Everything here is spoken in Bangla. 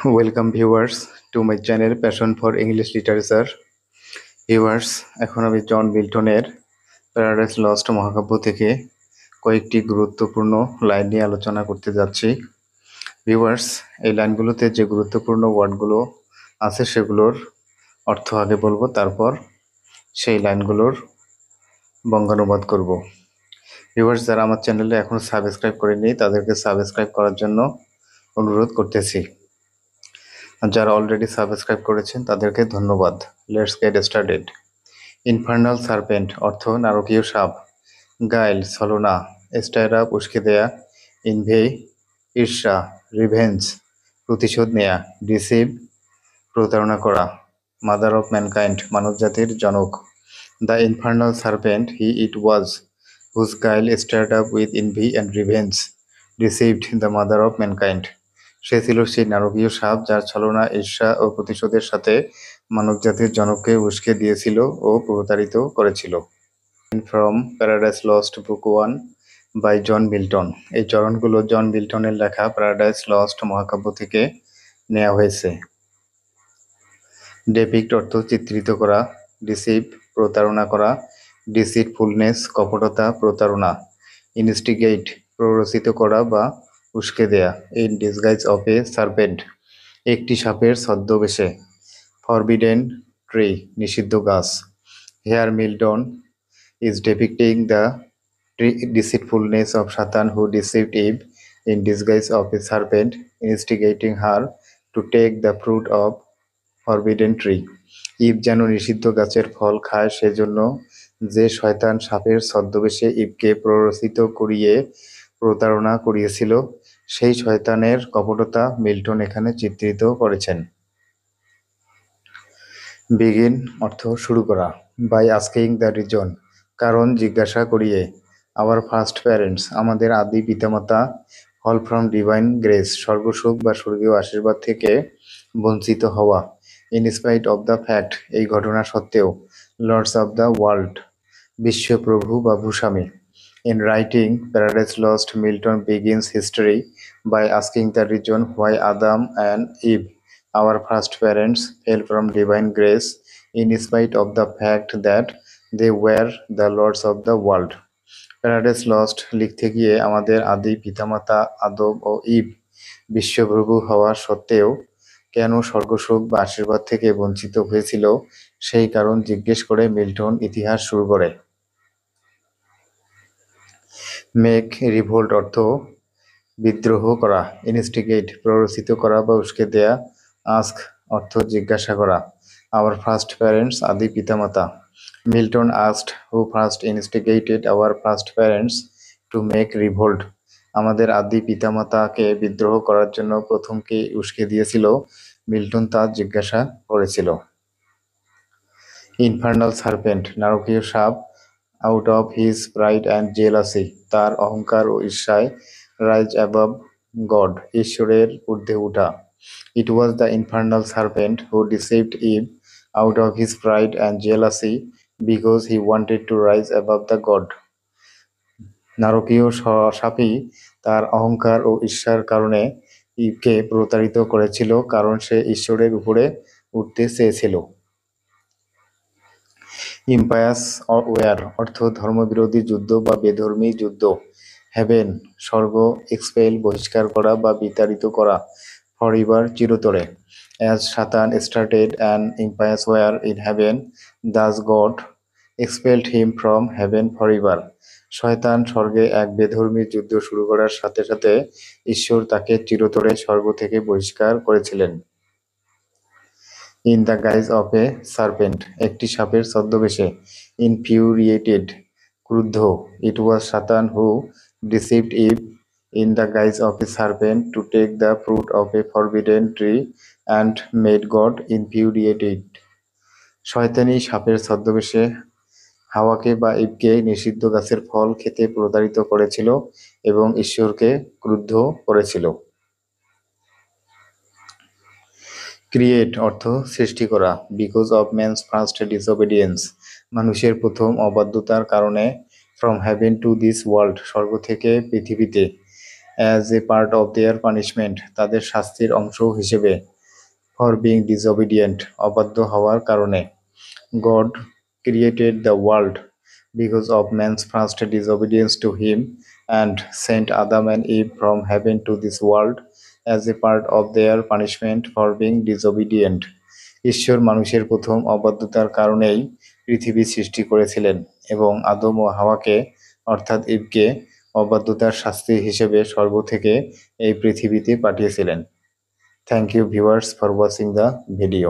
Welcome viewers to my channel Passion for English Literature. Viewers, এখন আমি জন মিল্টনের প্যারাডাইস লস্ট মহাকাব্য থেকে কয়েকটি গুরুত্বপূর্ণ লাইন নিয়ে আলোচনা করতে যাচ্ছি। ভিউয়ার্স, এই লাইনগুলোতে যে গুরুত্বপূর্ণ ওয়ার্ডগুলো আছে সেগুলোর অর্থ আগে বলবো, তারপর সেই লাইনগুলোর বঙ্গানুবাদ করব। ভিউয়ার্স, যারা আমার চ্যানেলে এখনো সাবস্ক্রাইব করেনি তাদেরকে সাবস্ক্রাইব করার জন্য অনুরোধ করতেছি। যারা অলরেডি সাবস্ক্রাইব করেছেন তাদেরকে ধন্যবাদ। Let's get started. Infernal serpent অর্থ নারকীয় সাপ। গাইল ছলনা, স্টাইরাপ উস্কে দেয়া, ইনভে ঈর্ষা, রিভেঞ্জ প্রতিশোধ নেয়া, ডিসিভ প্রতারণা করা, মাদার অফ ম্যানকাইন্ড মানবজাতির জনক। The infernal serpent he it was whose guile stirred up with envy and revenge deceived the mother of mankind. সে ছিল সেই নারকীয় সাপ যার ছলনা, ঈর্ষা ও প্রতিশোধের সাথে মানবজাতির জনককে উস্কে দিয়েছিল ও প্রতারিত করেছিল। From paradise lost book 1 by John Milton. এই চরণগুলো জন মিল্টনের লেখা প্যারাডাইস লস্ট মহাকাব্য থেকে নেওয়া হয়েছে। ডেপিক্ট অর্থ চিত্রিত করা, ডিসিভ প্রতারণা করা, ডিসিটফুলনেস কপটতা, প্রতারণা, ইনস্টিগেট প্ররোচিত করা বা উস্কে দেয়া, in disguise of a serpent একটি সাপের ছদ্মবেশে, ফরবিডেন ট্রি নিষিদ্ধ গাছ। Here Milton is depicting the deceitfulness of Satan who deceived Eve in disguise of a serpent, instigating her to take the fruit of forbidden tree. Eve যেন নিষিদ্ধ গাছের ফল খায় সেজন্য যে শয়তান সাপের ছদ্মবেশে ইভকে প্ররোচিত করিয়ে প্রতারণা করিয়েছিল, সেই শয়তানের কপটতা মিল্টন এখানে চিত্রিত করেছেন। বিগিন অর্থ শুরু করা। বাই আস্কিং দ্য রিজন কারণ জিজ্ঞাসা করিয়ে। আওয়ার ফার্স্ট প্যারেন্টস আমাদের আদি পিতামাতা। ফল ফ্রম ডিভাইন গ্রেস স্বর্গসুখ বা স্বর্গীয় আশীর্বাদ থেকে বঞ্চিত হওয়া। In spite of the fact এই ঘটনা সত্ত্বেও। লর্ডস অব দ্য ওয়ার্ল্ড বিশ্বপ্রভু বা ভূস্বামী। In writing Paradise Lost Milton begins history by asking the reason why Adam and Eve our first parents fell from divine grace in spite of the fact that they were the lords of the world. Paradise lost লিখতে গিয়ে আমাদের আদি পিতামাতা আদম ও ইভ বিশ্বপ্রভু হওয়া সত্ত্বেও কেন স্বর্গসুখ বা আশীর্বাদ থেকে বঞ্চিত হয়েছিল সেই কারণ জিজ্ঞেস করে মিল্টন ইতিহাস শুরু করে। মেক রিভোল্ট অর্থ বিদ্রোহ করা, ইনস্টিগেট প্ররোচিত করা বা উস্কে দেয়া, আস্ক অর্থ জিজ্ঞাসা করা। আওয়ার ফার্স্ট প্যারেন্টস আদি পিতামাতা। Milton asked who first ইনস্টিগেটেড our first parents to make revolt আমাদের আদি পিতামাতাকে বিদ্রোহ করার জন্য প্রথম কে উস্কে দিয়েছিল, মিল্টন তা জিজ্ঞাসা করেছিল। ইনফার্নাল সার্পেন্ট নারকীয় সাপ। Out of his pride and jealousy তার অহংকার ও ঈর্ষায়। রাইজ অ্যাবভ গড ঈশ্বরের ঊর্ধ্বে উঠা। It was the infernal serpent who deceived Eve out of his pride and jealousy because he wanted to rise above the God. নারকীয় সাপই তার অহংকার ও ঈর্ষার কারণে ইভকে প্রতারিত করেছিল, কারণ সে ঈশ্বরের উপরে উঠতে চেয়েছিল। ইম্পায়াস ওয়ার অর্থ ধর্মবিরোধী যুদ্ধ বা বেধর্মী যুদ্ধ। হেভেন স্বর্গ, এক্সপেল বহিষ্কার করা বা বিতাড়িত করা, ফরএভার চিরতরে। As Satan started an impious war in heaven, thus God expelled him from heaven forever. শয়তান স্বর্গে এক বেধর্মী যুদ্ধ শুরু করার সাথে সাথে ঈশ্বর তাকে চিরতরে স্বর্গ থেকে বহিষ্কার করেছিলেন। In the guise of a serpent একটি সাপের ছদ্মবেশে। ইনফিউরিয়েটেড ক্রুদ্ধ। It was Satan who deceived Eve in the guise of a serpent to take the fruit of a forbidden tree and made God infuriated. শয়তানি সাপের ছদ্মবেশে হাওয়াকে বা ইভকে নিষিদ্ধ গাছের ফল খেতে প্রতারিত করেছিল এবং ঈশ্বরকে ক্রুদ্ধ করেছিল। ক্রিয়েট অর্থ সৃষ্টি করা। Because of man's first disobedience মানুষের প্রথম অবাধ্যতার কারণে। From heaven to this world স্বর্গ থেকে পৃথিবীতে। As a part of their punishment, তাদের শাস্তির অংশ হিসেবে, ফর বিং ডিসঅবিডিয়েন্ট, অবাধ্য হওয়ার কারণে। God created the world because of man's first disobedience to him and sent Adam and Eve from heaven to this world as a part of their punishment for being disobedient. ঈশ্বর মানুষের প্রথম অবাধ্যতার কারণেই পৃথিবী সৃষ্টি করেছিলেন এবং আদম ও হাওয়াকে অর্থাৎ ইবকে অবাধ্যতার শাস্তি হিসেবে স্বর্গ থেকে এই পৃথিবীতে পাঠিয়েছিলেন। Thank you viewers for watching the video.